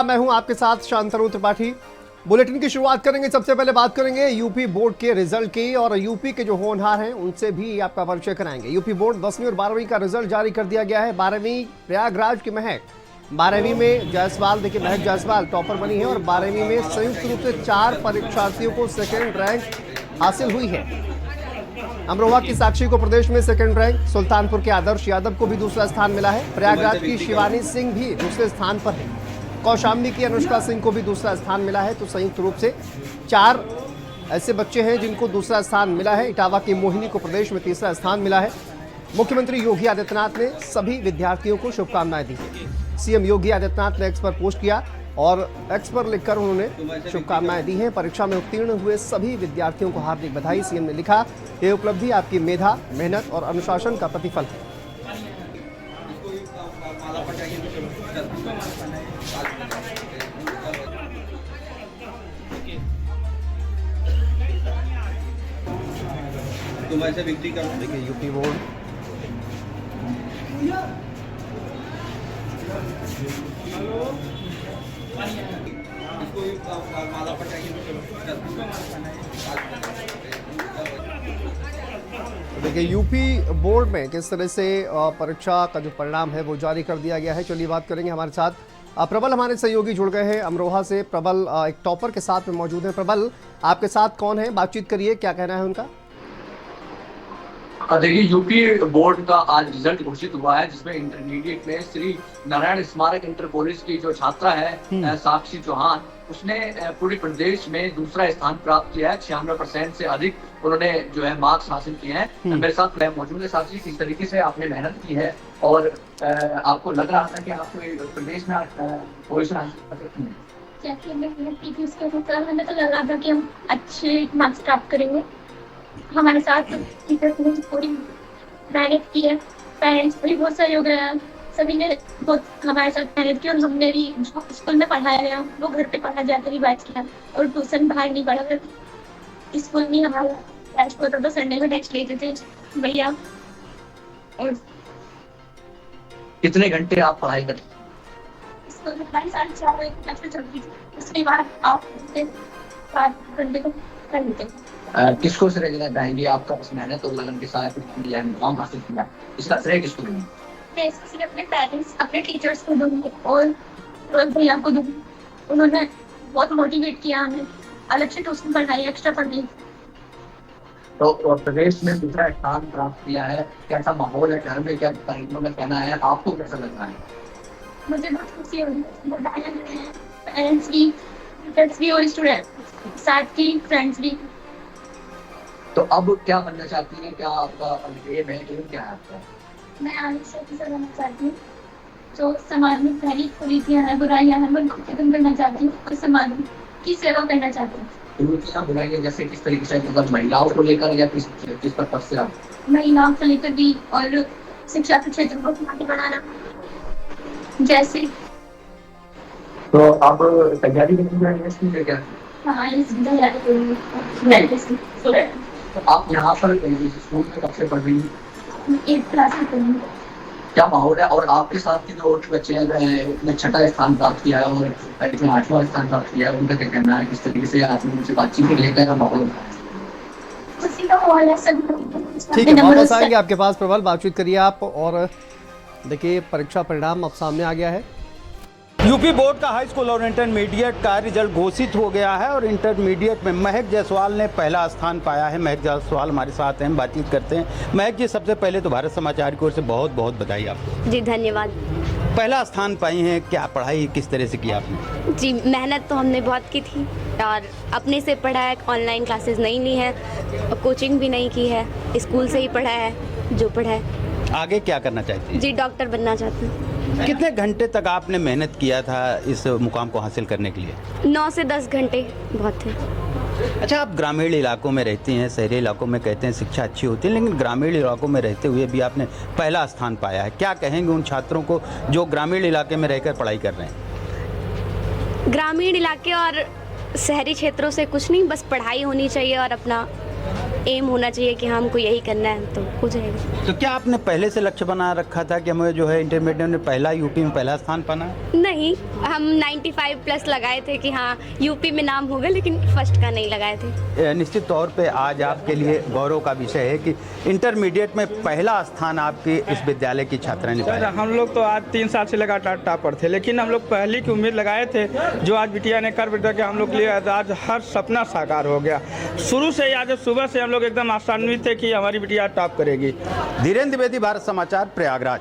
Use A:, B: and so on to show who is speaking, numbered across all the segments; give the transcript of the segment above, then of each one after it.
A: मैं हूं आपके साथ शांतनु त्रिपाठी। बुलेटिन की शुरुआत करेंगे। सबसे पहले बात करेंगे यूपी बोर्ड के रिजल्ट की और यूपी के जो होनहार हैं उनसे भी आपका परिचय कराएंगे। यूपी बोर्ड 10वीं और 12वीं का रिजल्ट जारी कर दिया गया है। 12वीं प्रयागराज की महक, 12वीं में जायसवाल, देखिए महक जायसवाल टॉपर बनी है और 12वीं में संयुक्त रूप से 4 परीक्षार्थियों को सेकेंड रैंक हासिल हुई है। अमरोहा की साक्षी को प्रदेश में सेकेंड रैंक, सुल्तानपुर के आदर्श यादव को भी दूसरा स्थान मिला है। प्रयागराज की शिवानी सिंह भी दूसरे स्थान पर है। कौशाम्बी की अनुष्का सिंह को भी दूसरा स्थान मिला है। तो संयुक्त रूप से 4 ऐसे बच्चे हैं जिनको दूसरा स्थान मिला है। इटावा की मोहिनी को प्रदेश में तीसरा स्थान मिला है। मुख्यमंत्री योगी आदित्यनाथ ने सभी विद्यार्थियों को शुभकामनाएं दी। सीएम योगी आदित्यनाथ ने एक्स पर पोस्ट किया और एक्स पर लिखकर उन्होंने शुभकामनाएं दी हैं। परीक्षा में उत्तीर्ण हुए सभी विद्यार्थियों को हार्दिक बधाई। सीएम ने लिखा, ये उपलब्धि आपकी मेधा, मेहनत और अनुशासन का प्रतिफल है।
B: तुम ऐसे बिक्री करो।
A: देखिए यूपी बोर्ड
B: माला
A: देखिए यूपी बोर्ड में किस तरह से परीक्षा का जो परिणाम है वो जारी कर दिया गया है। चलिए बात करेंगे। हमारे साथ प्रबल हमारे सहयोगी जुड़ गए हैं अमरोहा से। प्रबल एक टॉपर के साथ में मौजूद है। प्रबल, आपके साथ कौन है? बातचीत करिए, क्या कहना है उनका?
C: देखिए यूपी बोर्ड का आज रिजल्ट घोषित हुआ है, जिसमें इंटरमीडिएट में श्री नारायण स्मारक इंटर कॉलेज की जो छात्रा है साक्षी चौहान, उसने पूरे प्रदेश में दूसरा स्थान प्राप्त किया है। 96% से अधिक उन्होंने जो है मार्क्स हासिल किए हैं। मेरे साथ मौजूद है साक्षी। किस तरीके से आपने मेहनत की है और आपको लग रहा था कि आपको प्रदेश में पोजीशन हासिल करनी है?
D: जैसे मेहनत की थी उसके अनुसार हमें तो लगा था कि हम अच्छे मार्क्स प्राप्त करेंगे। हमारे साथ टीचर्स ने पूरी मेहनत की है, पेरेंट्स भी बहुत सहयोग रहा, सभी ने बहुत हमारे साथ मेहनत की और हमने भी स्कूल में पढ़ाया गया वो घर पे पढ़ा जाकर ही बात किया और ट्यूशन बाहर नहीं पढ़ा। स्कूल में हमारा टेस्ट होता था, संडे में टेस्ट लेते थे भैया। और
C: कितने घंटे आप पढ़ाई करते?
D: स्कूल में 4:30 बजे चलती थी, उसके बाद आप 7 घंटे को कर लेते।
C: किसको श्रेय देना चाहेंगे आपका इस मेहनत और लगन के साथ मुकाम हासिल किया? इसका श्रेय किसको दूंगी?
D: मैं इसको अपने पेरेंट्स, अपने टीचर्स को दूंगी और भैया को दूंगी। उन्होंने बहुत मोटिवेट किया हमें, अलग से ट्यूशन पढ़ाई, एक्स्ट्रा पढ़ाई।
C: तो प्रदेश में दूसरा स्थान प्राप्त किया है, कैसा माहौल है घर में, क्या पेरेंट्स में कहना है, आपको कैसा लग रहा है?
D: मुझे बहुत खुशी हो रही है, पेरेंट्स की, टीचर्स भी और स्टूडेंट साथ की फ्रेंड्स भी।
C: तो अब क्या बनना चाहती है? क्या आपका एम है, क्या है आपका?
D: मैं आगे से ऑफिसर बनना चाहती हूँ। जो समाज में पहली कुरीतियां हैं, बुराइयां हैं, उनको खत्म करना चाहती हूँ और समाज की सेवा करना चाहती हूँ।
C: कुरीतियां, बुराइयां जैसे किस तरीके से, मतलब महिलाओं को लेकर या किस पर्पज से आप?
D: महिलाओं को लेकर भी और शिक्षा के क्षेत्र को आगे बढ़ाना जैसे।
C: तो आप तैयारी करेंगे क्या?
D: हाँ, इस तैयारी करूँगी।
C: तो आप यहाँ पर स्कूल में कब से पढ़ रही हैं?
D: 8th क्लास में पढ़ूंगी।
C: क्या माहौल है? और आपके साथ के जो बच्चे हैं, 6ठा स्थान प्राप्त किया है और 8वां स्थान प्राप्त किया है, उनका क्या कहना है? किस तरीके से आपने उनसे बातचीत को लेकर माहौल?
D: उसी का माहौल है सब।
A: ठीक है, वापस आएंगे आपके पास। प्रबल, बातचीत करिए आप। और देखिए परीक्षा परिणाम अब सामने आ गया है।
E: यूपी बोर्ड का हाई स्कूल और इंटरमीडिएट का रिजल्ट घोषित हो गया है और इंटरमीडिएट में महक जायसवाल ने पहला स्थान पाया है। महक जायसवाल हमारे साथ हैं, हम बातचीत करते हैं। महक जी, सबसे पहले तो भारत समाचार की ओर से बहुत बहुत बधाई आपको।
F: जी धन्यवाद।
E: पहला स्थान पाई हैं, क्या पढ़ाई किस तरह से की आपने?
F: जी मेहनत तो हमने बहुत की थी और अपने से पढ़ा है, ऑनलाइन क्लासेस नहीं ली है और कोचिंग भी नहीं की है, स्कूल से ही पढ़ा है जो पढ़ा है।
E: आगे क्या करना चाहती हैं?
F: जी डॉक्टर बनना चाहती हूँ।
E: कितने घंटे तक आपने मेहनत किया था इस मुकाम को हासिल करने के लिए?
F: 9 से 10 घंटे बहुत थे।
E: अच्छा, आप ग्रामीण इलाकों में रहती हैं, शहरी इलाकों में कहते हैं शिक्षा अच्छी होती है, लेकिन ग्रामीण इलाकों में रहते हुए भी आपने पहला स्थान पाया है। क्या कहेंगे उन छात्रों को जो ग्रामीण इलाके में रहकर पढ़ाई कर रहे हैं?
F: ग्रामीण इलाके और शहरी क्षेत्रों से कुछ नहीं, बस पढ़ाई होनी चाहिए और अपना एम होना चाहिए कि हमको यही करना है तो हो जाएगा।
E: तो क्या आपने पहले से लक्ष्य बना रखा था कि हमें जो है इंटरमीडिएट में पहला, यूपी में पहला स्थान पाना?
F: नहीं, हम 95 प्लस लगाए थे कि हाँ यूपी में नाम होगा, लेकिन फर्स्ट का नहीं लगाए थे।
E: निश्चित तौर पे आज आपके लिए गौरव का विषय है कि इंटरमीडिएट में पहला स्थान आपके इस विद्यालय की छात्रा ने
B: सर
E: पाया।
B: हम लोग तो आज 3 साल से लगातार टॉपर थे, लेकिन हम लोग पहली की उम्मीद लगाए थे, जो आज बिटिया ने कर बिटा के हम लोग के लिए आज हर सपना साकार हो गया। शुरू से ही आज सुबह से हम लोग एकदम आशान्वित थे कि हमारी बिटिया टॉप करेगी।
E: धीरेन्द्र द्विवेदी, भारत समाचार, प्रयागराज।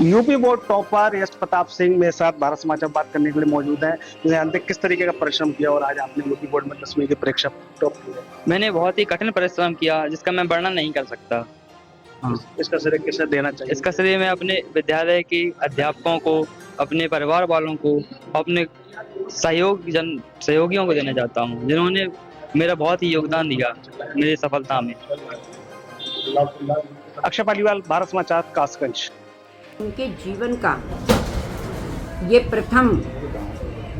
G: यूपी बोर्ड टॉपर यश प्रताप सिंह मेरे साथ भारत समाचार बात करने के लिए मौजूद हैं। जानते किस तरीके का परिश्रम किया और आज आपने यूपी बोर्ड में 10वीं के परीक्षा टॉप किया।
H: मैंने बहुत ही कठिन परिश्रम किया, जिसका मैं वर्णन नहीं कर सकता।
G: इसका श्रेय किसे देना चाहिए?
H: इसका श्रेय मैं अपने विद्यालय के अध्यापकों को, अपने परिवार वालों को, अपने सहयोगियों को देना चाहता हूँ, जिन्होंने मेरा बहुत ही योगदान दिया मेरी सफलता में।
G: अक्षय पालीवाल, भारत समाचार, कासगंज।
I: उनके जीवन का ये प्रथम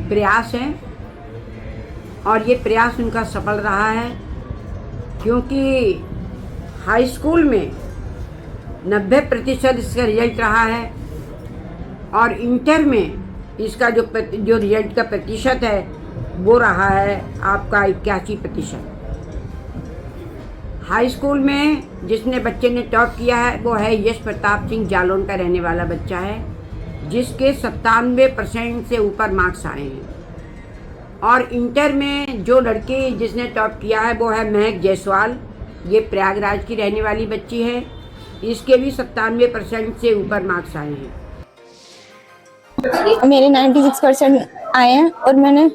I: प्रयास है और ये प्रयास उनका सफल रहा है, क्योंकि हाई स्कूल में 90% इसका रिजल्ट रहा है और इंटर में इसका जो रिजल्ट का प्रतिशत है वो रहा है आपका 81%। हाई स्कूल में जिसने बच्चे ने टॉप किया है वो है यश प्रताप सिंह, जालौन का रहने वाला बच्चा है, जिसके 97% से ऊपर मार्क्स आए हैं। और इंटर में जो लड़की जिसने टॉप किया है वो है महक जायसवाल, ये प्रयागराज की रहने वाली बच्ची है, इसके भी 97% से ऊपर मार्क्स आए हैं।
J: मेरे 96% आए हैं और मैंने,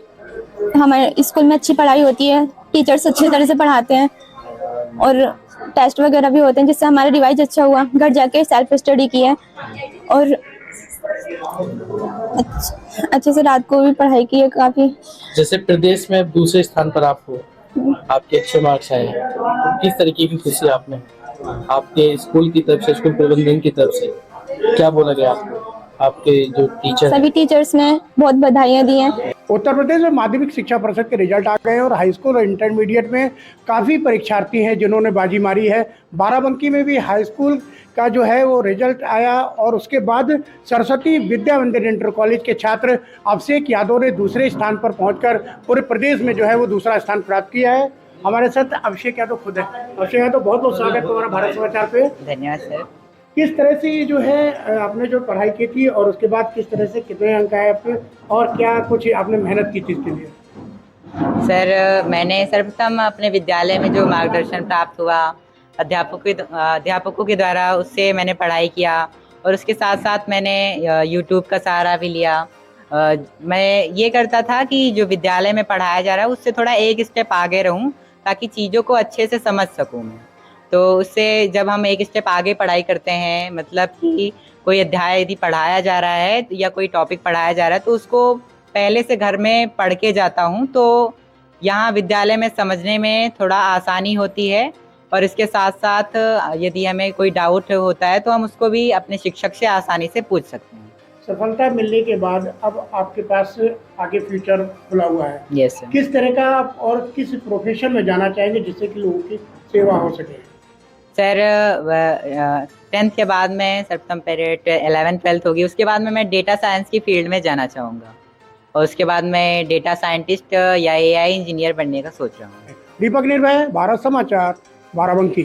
J: हमारे स्कूल में अच्छी पढ़ाई होती है, टीचर्स अच्छी तरह से पढ़ाते हैं और टेस्ट वगैरह भी होते हैं, जिससे हमारा रिवाइज अच्छा हुआ। घर जाके सेल्फ स्टडी किया और अच्छे से रात को भी पढ़ाई की है काफ़ी।
K: जैसे प्रदेश में दूसरे स्थान पर आप हो, आपके अच्छे मार्क्स आए हैं, तो किस तरीके की खुशी आपने, आपके स्कूल की तरफ से, स्कूल प्रबंधन की तरफ से क्या बोला गया आपको? आपके जो टीचर,
J: सभी टीचर्स ने बहुत बधाइयाँ दी हैं।
G: उत्तर प्रदेश में माध्यमिक शिक्षा परिषद के रिजल्ट आ गए हैं और हाई स्कूल और इंटरमीडिएट में काफ़ी परीक्षार्थी हैं जिन्होंने बाजी मारी है। बाराबंकी में भी हाई स्कूल का जो है वो रिजल्ट आया और उसके बाद सरस्वती विद्या मंदिर इंटर कॉलेज के छात्र अभिषेक यादव ने दूसरे स्थान पर पहुंचकर पूरे प्रदेश में जो है वो दूसरा स्थान प्राप्त किया है। हमारे साथ अभिषेक यादव खुद है। अभिषेक यादव, बहुत बहुत स्वागत है तुम्हारा भारत समाचार पे।
I: धन्यवाद सर।
G: किस तरह से जो है आपने जो पढ़ाई की थी और उसके बाद किस तरह से कितने अंक आए आपके और क्या कुछ आपने मेहनत की थी इसके लिए?
I: सर मैंने सर्वप्रथम अपने विद्यालय में जो मार्गदर्शन प्राप्त हुआ अध्यापकों के द्वारा, उससे मैंने पढ़ाई किया और उसके साथ साथ मैंने यूट्यूब का सहारा भी लिया। मैं ये करता था कि जो विद्यालय में पढ़ाया जा रहा है उससे थोड़ा एक स्टेप आगे रहूं, ताकि चीज़ों को अच्छे से समझ सकूं मैं। तो उससे जब हम एक स्टेप आगे पढ़ाई करते हैं, मतलब कि कोई अध्याय यदि पढ़ाया जा रहा है या कोई टॉपिक पढ़ाया जा रहा है, तो उसको पहले से घर में पढ़ के जाता हूँ, तो यहाँ विद्यालय में समझने में थोड़ा आसानी होती है। और इसके साथ साथ यदि हमें कोई डाउट होता है तो हम उसको भी अपने शिक्षक से आसानी से पूछ सकते हैं।
G: सफलता मिलने के बाद अब आपके पास आगे फ्यूचर खुला हुआ है।
I: Yes sir.
G: किस तरह का आप और किस प्रोफेशन में जाना चाहेंगे जिससे कि लोगों की सेवा हो सके?
I: सर 10th के बाद में सर्वप्रथम पहले 11th 12th होगी, उसके बाद में मैं डेटा साइंस की फील्ड में जाना चाहूँगा और उसके बाद मैं डेटा साइंटिस्ट या AI इंजीनियर बनने का सोच रहा हूँ।
G: दीपक निर्भय, भारत समाचार, बाराबंकी।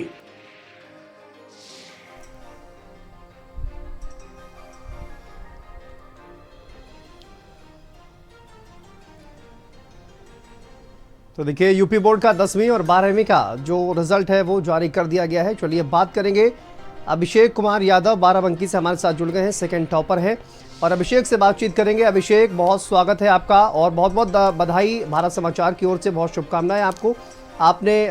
A: तो देखिए, यूपी बोर्ड का 10वीं और 12वीं का जो रिजल्ट है वो जारी कर दिया गया है। चलिए बात करेंगे, अभिषेक कुमार यादव बाराबंकी से हमारे साथ जुड़ गए हैं, सेकंड टॉपर हैं और अभिषेक से बातचीत करेंगे। अभिषेक, बहुत स्वागत है आपका और बहुत बहुत बधाई भारत समाचार की ओर से, बहुत शुभकामनाएं आपको। आपने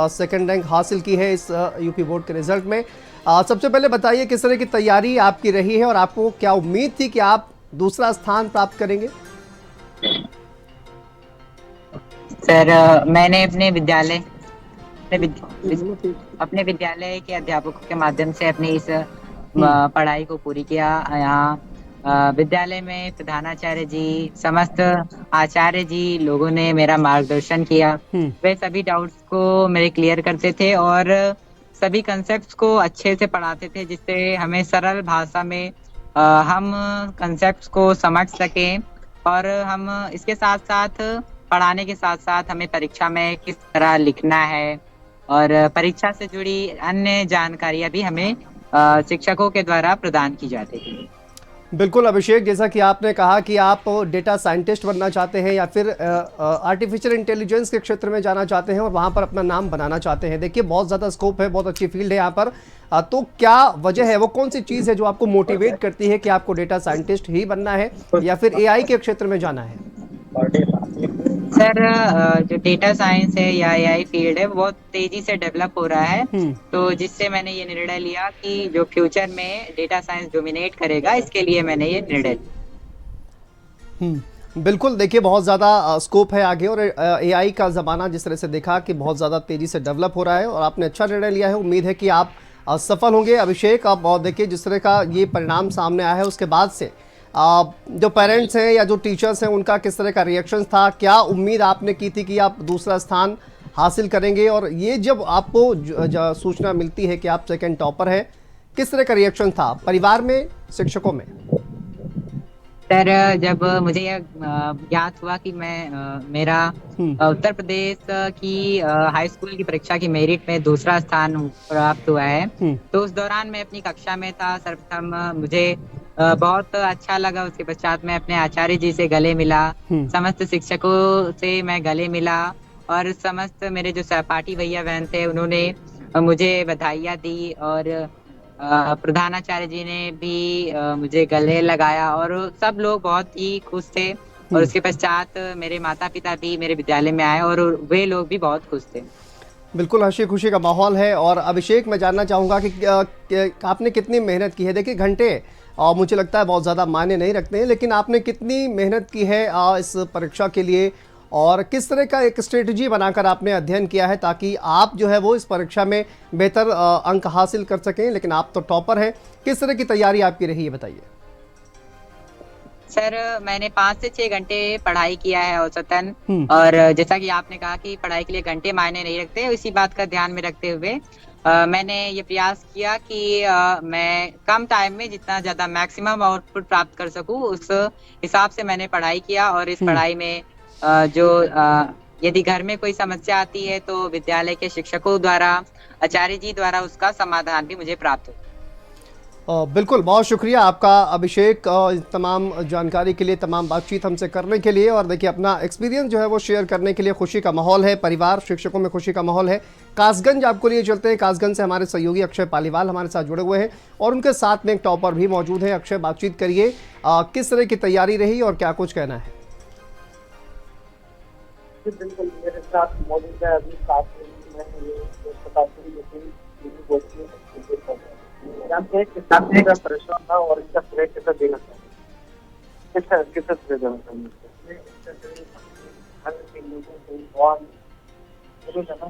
A: सेकंड रैंक हासिल की है इस यूपी बोर्ड के रिजल्ट में। सबसे पहले बताइए किस तरह की तैयारी आपकी रही है और आपको क्या उम्मीद थी कि आप दूसरा स्थान प्राप्त करेंगे?
I: सर मैंने अपने विद्यालय के अध्यापकों के माध्यम से अपनी इस पढ़ाई को पूरी किया। यहाँ विद्यालय में प्रधानाचार्य जी, समस्त आचार्य जी लोगों ने मेरा मार्गदर्शन किया। वे सभी डाउट्स को मेरे क्लियर करते थे और सभी कंसेप्ट्स को अच्छे से पढ़ाते थे, जिससे हमें सरल भाषा में हम कंसेप्ट्स को समझ सकें और हम इसके साथ साथ पढ़ाने के साथ साथ हमें परीक्षा में किस तरह लिखना है और परीक्षा से जुड़ी अन्य जानकारियां भी हमें शिक्षकों के द्वारा प्रदान की जाती है।
A: बिल्कुल अभिषेक, जैसा कि आपने कहा कि आप डेटा साइंटिस्ट बनना चाहते हैं या फिर आर्टिफिशियल इंटेलिजेंस के क्षेत्र में जाना चाहते हैं और वहां पर अपना नाम बनाना चाहते हैं। देखिए बहुत ज़्यादा स्कोप है, बहुत अच्छी फील्ड है यहाँ पर। तो क्या वजह है, वो कौन सी चीज़ है जो आपको मोटिवेट करती है कि आपको डेटा साइंटिस्ट ही बनना है या फिर एआई के क्षेत्र में जाना है?
I: सर जो डेटा साइंस है या एआई फील्ड है वो बहुत तेजी से डेवलप हो रहा है, तो जिससे मैंने ये निर्णय लिया कि जो फ्यूचर में डेटा साइंस डोमिनेट करेगा, इसके लिए मैंने ये निर्णय लिया।
A: बिल्कुल, देखिए बहुत ज़्यादा स्कोप है आगे और एआई का ज़माना जिस तरह से देखा कि बहुत ज़्यादा तेज़ी से डेवलप हो रहा है और आपने अच्छा निर्णय लिया है। उम्मीद है कि आप सफल होंगे अभिषेक। आप देखिए जिस तरह का ये परिणाम सामने आया है उसके बाद से जो पेरेंट्स हैं या जो टीचर्स हैं उनका किस तरह का रिएक्शन था? क्या उम्मीद आपने की थी कि आप दूसरा स्थान हासिल करेंगे? और ये जब आपको सूचना मिलती है कि आप सेकंड टॉपर हैं, किस तरह का रिएक्शन था परिवार में, शिक्षकों में?
I: सर जब मुझे यह ज्ञात हुआ कि मैं मेरा उत्तर प्रदेश की हाई स्कूल की परीक्षा की मेरिट में दूसरा स्थान प्राप्त हुआ है, तो उस दौरान मैं अपनी कक्षा में था। सर्वप्रथम मुझे बहुत अच्छा लगा। उसके पश्चात मैं अपने आचार्य जी से गले मिला, समस्त शिक्षकों से मैं गले मिला और समस्त मेरे जो सहपाठी भैया बहन थे उन्होंने मुझे बधाइयाँ दी और प्रधानाचार्य जी ने भी मुझे गले लगाया और सब लोग बहुत ही खुश थे। और उसके पश्चात मेरे माता पिता भी मेरे विद्यालय में आए और वे लोग भी बहुत खुश थे।
A: बिल्कुल हंसी खुशी का माहौल है। और अभिषेक, मैं जानना चाहूँगा कि आपने कितनी मेहनत की है? देखिए घंटे और मुझे लगता है बहुत ज़्यादा मायने नहीं रखते हैं, लेकिन आपने कितनी मेहनत की है इस परीक्षा के लिए और किस तरह का एक स्ट्रेटजी बनाकर आपने अध्ययन किया है ताकि आप जो है वो इस परीक्षा में बेहतर अंक हासिल कर सकें? लेकिन आप तो टॉपर हैं, किस तरह की तैयारी आपकी रही है बताइए।
I: सर मैंने 5 से 6 घंटे पढ़ाई किया है औसतन, और जैसा कि आपने कहा कि पढ़ाई के लिए घंटे मायने नहीं रखते, इसी बात का ध्यान में रखते हुए मैंने ये प्रयास किया कि मैं कम टाइम में जितना ज्यादा मैक्सिमम आउटपुट प्राप्त कर सकूं, उस हिसाब से मैंने पढ़ाई किया। और इस पढ़ाई में यदि घर में कोई समस्या आती है तो विद्यालय के शिक्षकों द्वारा, आचार्य जी द्वारा उसका समाधान भी मुझे प्राप्त हो।
A: बिल्कुल, बहुत शुक्रिया आपका अभिषेक तमाम जानकारी के लिए, तमाम बातचीत हमसे करने के लिए। और देखिए अपना एक्सपीरियंस जो है वो शेयर करने के लिए खुशी का माहौल है, परिवार शिक्षकों में खुशी का माहौल है। कासगंज आपको लिए चलते हैं। कासगंज से हमारे सहयोगी अक्षय पालीवाल हमारे साथ जुड़े हुए हैं और उनके साथ में एक टॉपर भी मौजूद है। अक्षय, बातचीत करिए, किस तरह की तैयारी रही और क्या कुछ कहना है?
L: बिल्कुल, मेरे साथ मौजूद है अभी जानते का परेशान था और इसका श्रेय कैसे देना चाहिए, किसे श्रेय देना चाहिए,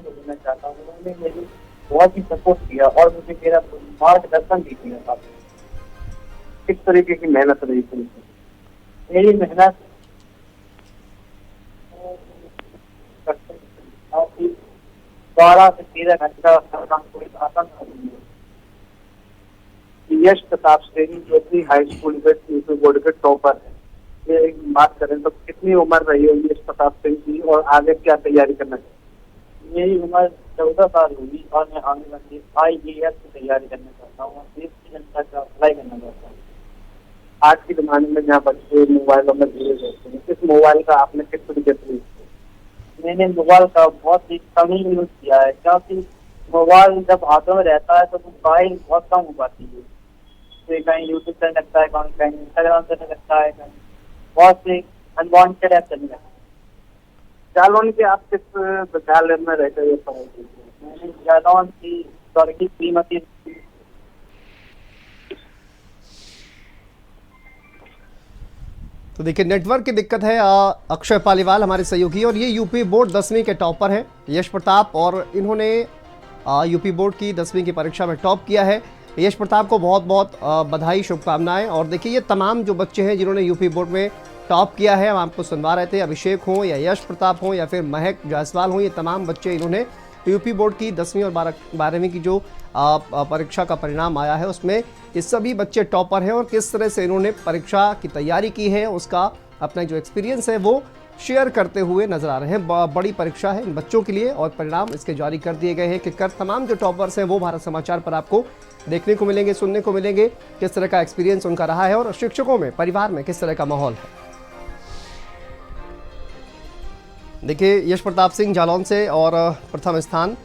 L: देना चाहता हूँ। उन्होंने मेरी बहुत ही सपोर्ट किया और मुझे मेरा मार्गदर्शन भी किया। किस तरीके की मेहनत रही थी मेरी मेहनत 12 से 13 घंटा काम कोई आसान नहीं है। यश प्रताप श्रेणी जो कि हाई स्कूल में यूपी बोर्ड के टॉपर है, ये बात करें तो कितनी उम्र रही होगी यश प्रताप श्रेणी की और आगे क्या तैयारी करना चाहिए? मेरी उम्र 14 साल होगी और मैं आने वाली IAS की तैयारी करना चाहता हूँ, देश की जनता का अप्लाई करना चाहता हूँ। आज के जमाने में जहाँ बच्चे मोबाइलों में जुड़े रहते हैं, इस मोबाइल का आपने किस तरीके से? मैंने मोबाइल का बहुत ही कम ही यूज किया है, क्योंकि मोबाइल जब हाथों में रहता है तो मोबाइल बहुत कम हो पाती है। कहीं यूट्यूब चलने लगता है, कहीं इंस्टाग्राम चलने लगता है, कहीं बहुत से अनवांटेड ऐप चलने लगता है। जालौन के आप किस विद्यालय में रहते हुए पढ़ाई की? मैंने जालौन की स्वर्गीय श्रीमती।
A: तो देखिए नेटवर्क की दिक्कत है। अक्षय पालीवाल हमारे सहयोगी और ये यूपी बोर्ड 10वीं के टॉपर हैं, यश प्रताप, और इन्होंने यूपी बोर्ड की 10वीं की परीक्षा में टॉप किया है। यश प्रताप को बहुत बहुत बधाई, शुभकामनाएं। और देखिए ये तमाम जो बच्चे हैं जिन्होंने यूपी बोर्ड में टॉप किया है, हम आपको सुनवा रहे थे, अभिषेक हों या यश प्रताप हों या फिर महक जायसवाल हों, ये तमाम बच्चे इन्होंने तो यूपी बोर्ड की 10वीं और 12वीं की जो परीक्षा का परिणाम आया है उसमें ये सभी बच्चे टॉपर हैं और किस तरह से इन्होंने परीक्षा की तैयारी की है उसका अपना जो एक्सपीरियंस है वो शेयर करते हुए नजर आ रहे हैं। बड़ी परीक्षा है इन बच्चों के लिए और परिणाम इसके जारी कर दिए गए हैं कि तमाम जो टॉपर्स हैं वो भारत समाचार पर आपको देखने को मिलेंगे, सुनने को मिलेंगे किस तरह का एक्सपीरियंस उनका रहा है और शिक्षकों में, परिवार में किस तरह का माहौल है। देखिए यश प्रताप सिंह जालौन से और प्रथम स्थान,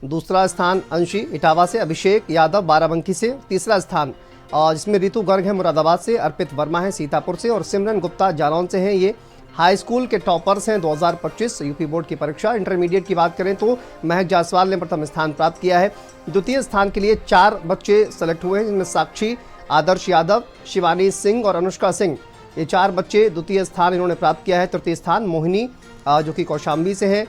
A: दूसरा स्थान अंशी इटावा से, अभिषेक यादव बाराबंकी से, तीसरा स्थान जिसमें रितु गर्ग है मुरादाबाद से, अर्पित वर्मा है सीतापुर से और सिमरन गुप्ता जालौन से हैं। ये हाई स्कूल के टॉपर्स हैं 2025 यूपी बोर्ड की परीक्षा। इंटरमीडिएट की बात करें तो महक जायसवाल ने प्रथम स्थान प्राप्त किया है। द्वितीय स्थान के लिए 4 बच्चे सेलेक्ट हुए हैं जिनमें साक्षी, आदर्श यादव, शिवानी सिंह और अनुष्का सिंह, ये 4 बच्चे द्वितीय स्थान इन्होंने प्राप्त किया है। तृतीय स्थान मोहिनी जो कि कौशाम्बी से है।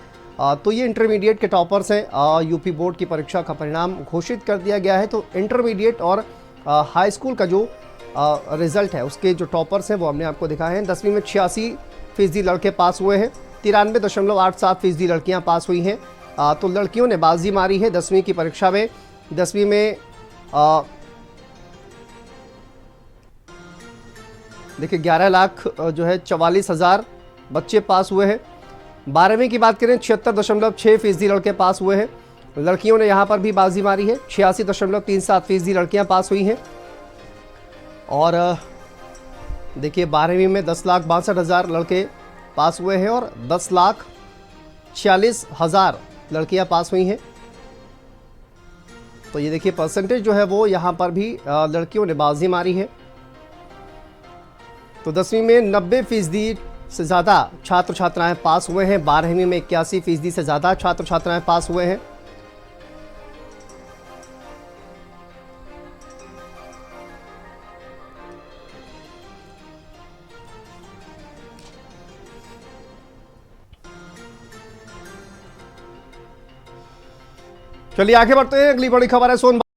A: तो ये इंटरमीडिएट के टॉपर्स हैं। यूपी बोर्ड की परीक्षा का परिणाम घोषित कर दिया गया है। तो इंटरमीडिएट और हाई स्कूल का जो रिजल्ट है उसके जो टॉपर्स हैं वो हमने आपको दिखाए हैं। 10वीं में 86% लड़के पास हुए हैं, 93.87% लड़कियां पास हुई हैं। तो लड़कियों ने बाजी मारी है 10वीं की परीक्षा में। 10वीं में देखिए 11 लाख जो है 44,000 बच्चे पास हुए हैं। 12वीं की बात करें 76.6% लड़के पास हुए हैं। लड़कियों ने यहाँ पर भी बाजी मारी है, 86.37% लड़कियाँ पास हुई हैं। और देखिए 12वीं में 10,62,000 लड़के पास हुए हैं और 10,46,000 लड़कियाँ पास हुई हैं। तो ये देखिए परसेंटेज जो है वो यहाँ पर भी लड़कियों ने बाजी मारी है। तो 10वीं में 90% से ज़्यादा छात्र छात्राएं पास हुए हैं। 12वीं में 81% से ज़्यादा छात्र छात्राएं पास हुए हैं। चलिए आगे बढ़ते हैं। अगली बड़ी खबर है